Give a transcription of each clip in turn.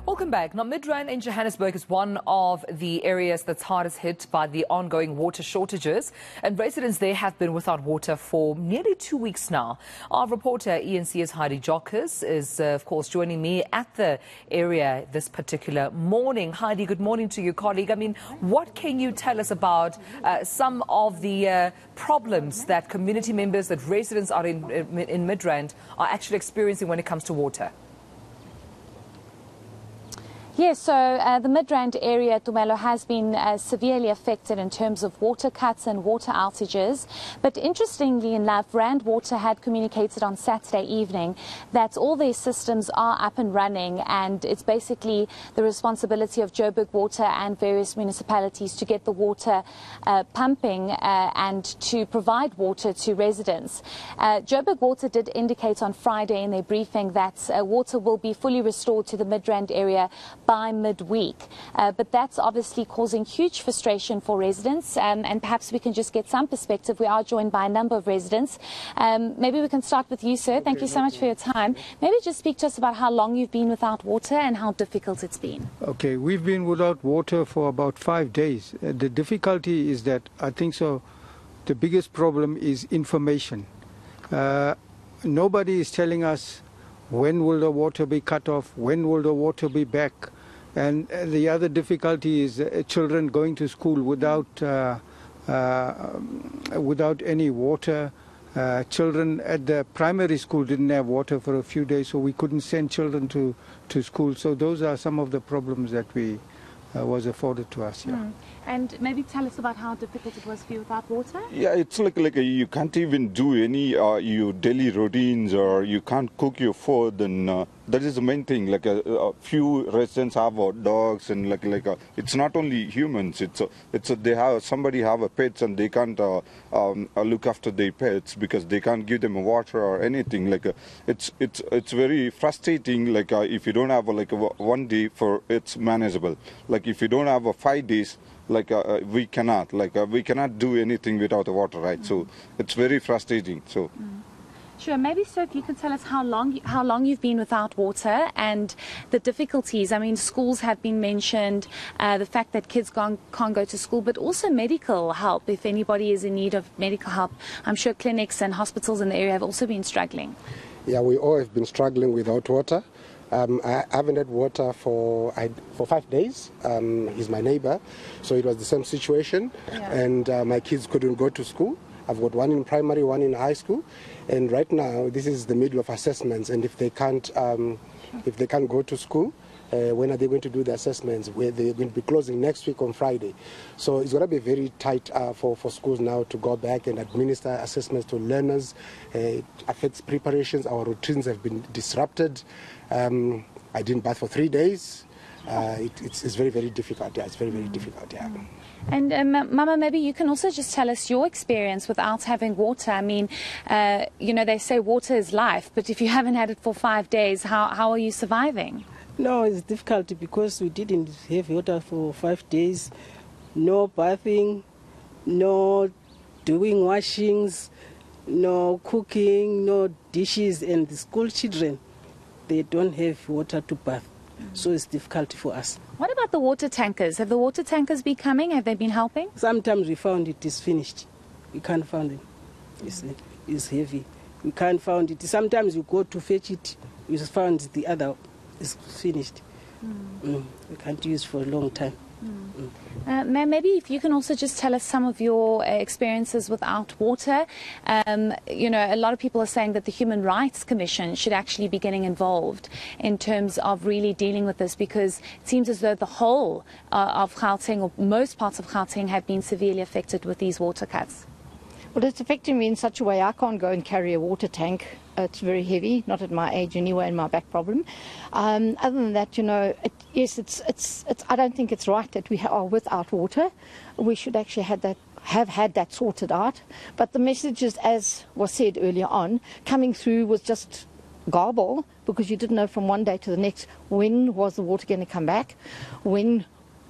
Welcome back. Now, Midrand in Johannesburg is one of the areas that's hardest hit by the ongoing water shortages, and residents there have been without water for nearly 2 weeks now. Our reporter, eNCA's Heidi Giokos, is, of course, joining me at the area this particular morning. Heidi, good morning to you, colleague. I mean, what can you tell us about some of the problems that community members, that residents are in Midrand are actually experiencing when it comes to water? Yes, so the Midrand area, Tumelo, has been severely affected in terms of water cuts and water outages. But interestingly enough, Rand Water had communicated on Saturday evening that all their systems are up and running, and it's basically the responsibility of Joburg Water and various municipalities to get the water pumping and to provide water to residents. Joburg Water did indicate on Friday in their briefing that water will be fully restored to the Midrand area by midweek, but that's obviously causing huge frustration for residents, and perhaps we can just get some perspective. We are joined by a number of residents. Maybe we can start with you, sir. Thank you so much for your time. Maybe just speak to us about how long you've been without water and how difficult it's been. Okay, we've been without water for about 5 days. The difficulty is that I think the biggest problem is information. Nobody is telling us when will the water be cut off, when will the water be back. And the other difficulty is children going to school without any water. Children at the primary school didn't have water for a few days, so we couldn't send children to school. So those are some of the problems that was afforded to us. Yeah. And maybe tell us about how difficult it was for you without water? Yeah, it's like you can't even do any your daily routines, or you can't cook your food, and that is the main thing. Like a few residents have dogs, and it's not only humans. Somebody have a pets, and they can't look after their pets because they can't give them water or anything. It's very frustrating. If you don't have 1 day for it's manageable. If you don't have 5 days. We cannot do anything without the water, right? So it's very frustrating. So. Sure. Maybe, sir, if you could tell us how long you've been without water and the difficulties. I mean, schools have been mentioned, the fact that kids can't go to school, but also medical help. If anybody is in need of medical help, I'm sure clinics and hospitals in the area have also been struggling. Yeah, we all have been struggling without water. I haven't had water for 5 days. He's my neighbor, so it was the same situation. Yeah. And my kids couldn't go to school. I've got one in primary, one in high school, and right now this is the middle of assessments. And if they can't go to school, when are they going to do the assessments? Where they're going to be closing next week on Friday. So it's going to be very tight for schools now to go back and administer assessments to learners. It affects preparations. Our routines have been disrupted. I didn't bath for 3 days. It's very, very difficult. Yeah, it's very, very difficult. Yeah. And Mama, maybe you can also just tell us your experience without having water. I mean, they say water is life, but if you haven't had it for 5 days, how are you surviving? No, it's difficult because we didn't have water for 5 days. No bathing, no doing washings, no cooking, no dishes, and the school children, they don't have water to bath. So it's difficult for us. What about the water tankers? Have the water tankers been coming? Have they been helping? Sometimes we found it is finished. We can't find them. It's heavy. We can't find it. Sometimes you go to fetch it, you found the other is finished. We can't use for a long time. Ma'am, maybe if you can also just tell us some of your experiences without water. A lot of people are saying that the Human Rights Commission should actually be getting involved in terms of really dealing with this, because it seems as though the whole of Gauteng, or most parts of Gauteng, have been severely affected with these water cuts. Well, it's affecting me in such a way I can't go and carry a water tank. It's very heavy, not at my age anyway, and my back problem. Other than that, I don't think it's right that we are without water. We should actually have had that sorted out. But the messages, as was said earlier on, coming through was just garble, because you didn't know from one day to the next when was the water going to come back, when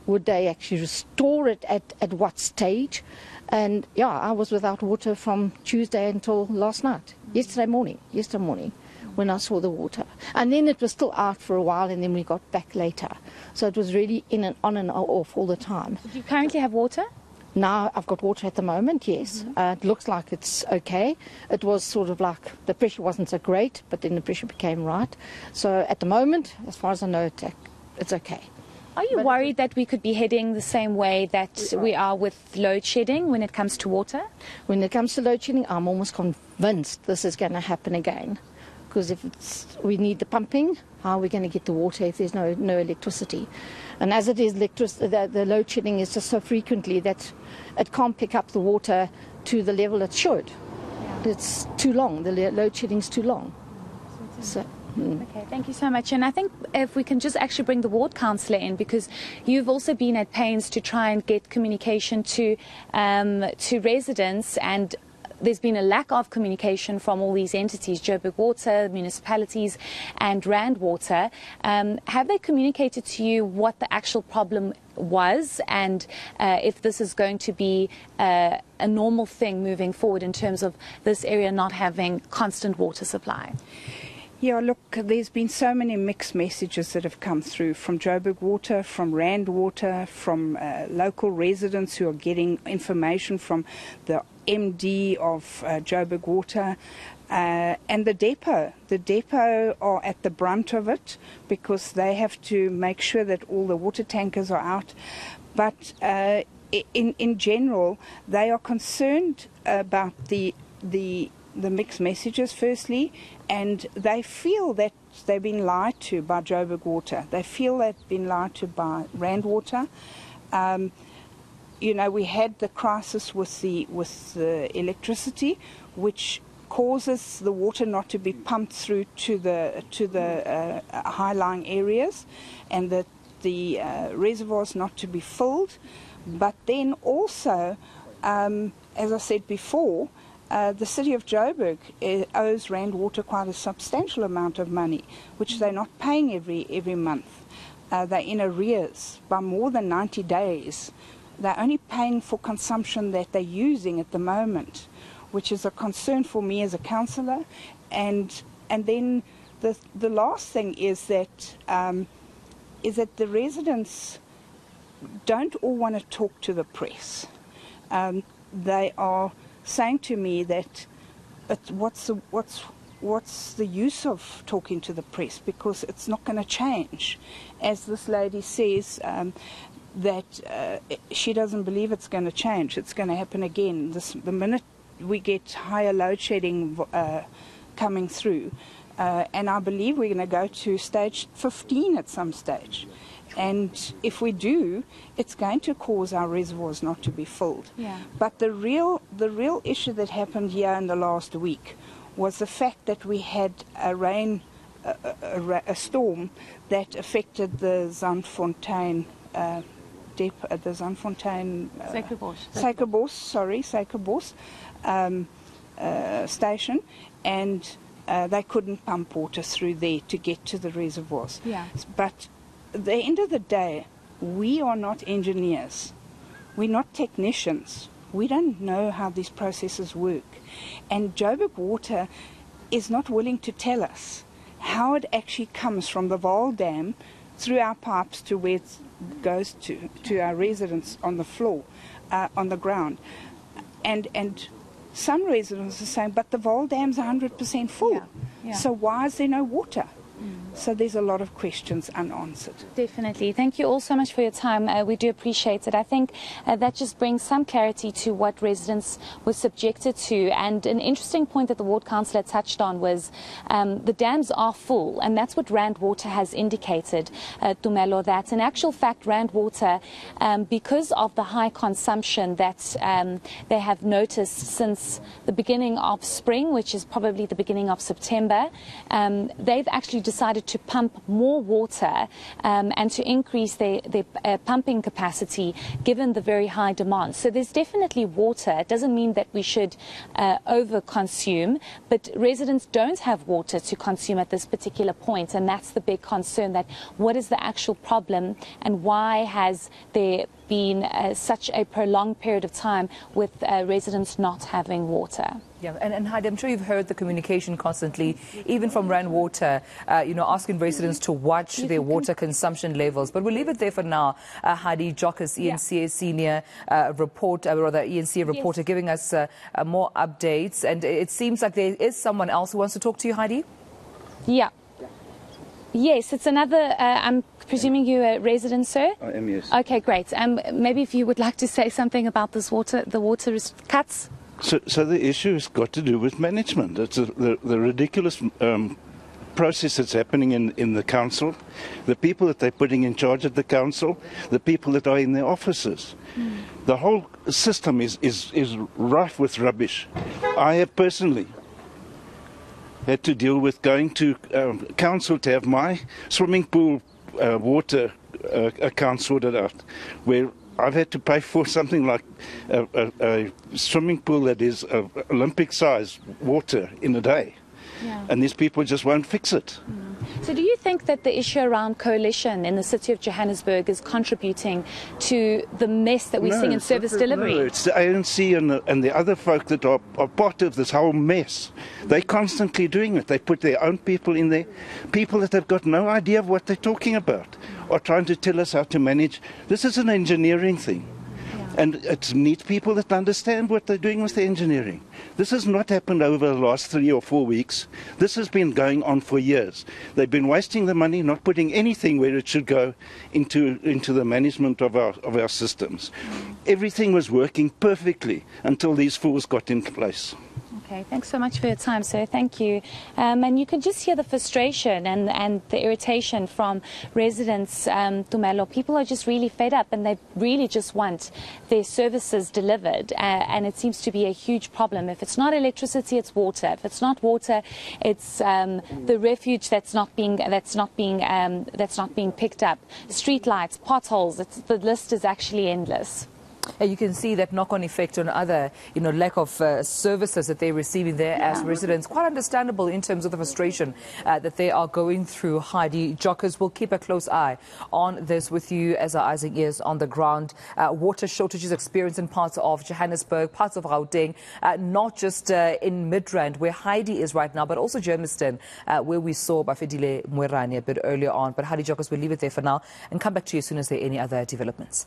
would they actually restore it, at what stage. And yeah, I was without water from Tuesday until last night, yesterday morning. when I saw the water. And then it was still out for a while, and then we got back later. So it was really in and on and off all the time. Do you currently have water? Now I've got water at the moment, yes. It looks like it's okay. It was sort of like the pressure wasn't so great, but then the pressure became right. So at the moment, as far as I know, it's okay. Are you worried that we could be heading the same way that we are with load shedding when it comes to water? When it comes to load shedding, I'm almost convinced this is going to happen again. Because if we need the pumping, how are we going to get the water if there's no electricity? And as it is, the load shedding is just so frequently that it can't pick up the water to the level it should. Yeah. It's too long. The load shedding is too long. So. Okay, thank you so much. And I think if we can just actually bring the ward councillor in, because you've also been at pains to try and get communication to residents, and there's been a lack of communication from all these entities, Joburg Water, municipalities and Rand Water. Have they communicated to you what the actual problem was, and if this is going to be a normal thing moving forward in terms of this area not having constant water supply? Yeah, look, there's been so many mixed messages that have come through from Joburg Water, from Rand Water, from local residents who are getting information from the MD of Joburg Water, and the depot. The depot are at the brunt of it because they have to make sure that all the water tankers are out. But in general, they are concerned about the mixed messages, firstly, and they feel that they've been lied to by Joburg Water. They feel they've been lied to by Rand Water. You know, we had the crisis with the electricity, which causes the water not to be pumped through to the high-lying areas, and the reservoirs not to be filled. But then also, as I said before, the city of Joburg owes Rand Water quite a substantial amount of money, which they're not paying every month. They're in arrears by more than 90 days. They're only paying for consumption that they're using at the moment, which is a concern for me as a councillor. And then the last thing is that the residents don't all want to talk to the press. They are saying to me that what's the use of talking to the press, because it's not going to change. As this lady says, that she doesn't believe it's going to change. It's going to happen again. The minute we get higher load shedding coming through, and I believe we're going to go to stage 15 at some stage. And if we do, it's going to cause our reservoirs not to be filled. Yeah. But the real issue that happened here in the last week was the fact that we had a storm that affected the Zandfontein Suikerbos station, and they couldn't pump water through there to get to the reservoirs. Yeah. But at the end of the day, we are not engineers. We're not technicians. We don't know how these processes work. And Joburg Water is not willing to tell us how it actually comes from the Vaal Dam through our pipes to where it goes to our residents on the floor, on the ground. And some residents are saying, but the Vaal Dam's 100% full. Yeah. Yeah. So why is there no water? So there's a lot of questions unanswered. Definitely. Thank you all so much for your time. We do appreciate it. I think that just brings some clarity to what residents were subjected to. And an interesting point that the ward councillor touched on was the dams are full, and that's what Rand Water has indicated, Tumelo, that in actual fact Rand Water, because of the high consumption that they have noticed since the beginning of spring, which is probably the beginning of September, they've actually decided to pump more water and to increase their pumping capacity given the very high demand. So there's definitely water. It doesn't mean that we should over-consume, but residents don't have water to consume at this particular point, and that's the big concern, that what is the actual problem and why has their been such a prolonged period of time with residents not having water. Yeah, and Heidi, I'm sure you've heard the communication constantly, even from Rand Water, asking residents to watch their water consumption levels. But we'll leave it there for now. Heidi Giokos, eNCA senior eNCA reporter, giving us more updates. And it seems like there is someone else who wants to talk to you, Heidi? Yeah. Yes, it's another, I'm presuming you're a resident, sir? I am, yes. Okay, great. Maybe if you would like to say something about this the water cuts? So the issue has got to do with management. It's the ridiculous process that's happening in the council, the people that they're putting in charge of the council, the people that are in their offices. The whole system is rife with rubbish. I have personally had to deal with going to council to have my swimming pool water account sorted out, where I've had to pay for something like a swimming pool that is Olympic-sized water in a day. Yeah. And these people just won't fix it. So do you think that the issue around coalition in the city of Johannesburg is contributing to the mess that we're seeing in service delivery? No, it's the ANC and the other folk that are part of this whole mess. They're constantly doing it. They put their own people in there. People that have got no idea of what they're talking about are trying to tell us how to manage. This is an engineering thing. And it needs people that understand what they're doing with the engineering. This has not happened over the last 3 or 4 weeks. This has been going on for years. They've been wasting the money, not putting anything where it should go into the management of our systems. Everything was working perfectly until these fools got into place. Okay, thanks so much for your time, sir. Thank you. And you can just hear the frustration and the irritation from residents, Tumelo. People are just really fed up and they really just want their services delivered. And it seems to be a huge problem. If it's not electricity, it's water. If it's not water, it's the refuge that's not being picked up. Street lights, potholes. The list is actually endless. You can see that knock-on effect on other, lack of services that they're receiving there as residents. Quite understandable in terms of the frustration that they are going through. Heidi Giokos will keep a close eye on this with you as our eyes and ears on the ground. Water shortages experienced in parts of Johannesburg, parts of Gauteng, not just in Midrand, where Heidi is right now, but also Germiston, where we saw Bafedile Mwerani a bit earlier on. But Heidi Giokos will leave it there for now and come back to you as soon as there are any other developments.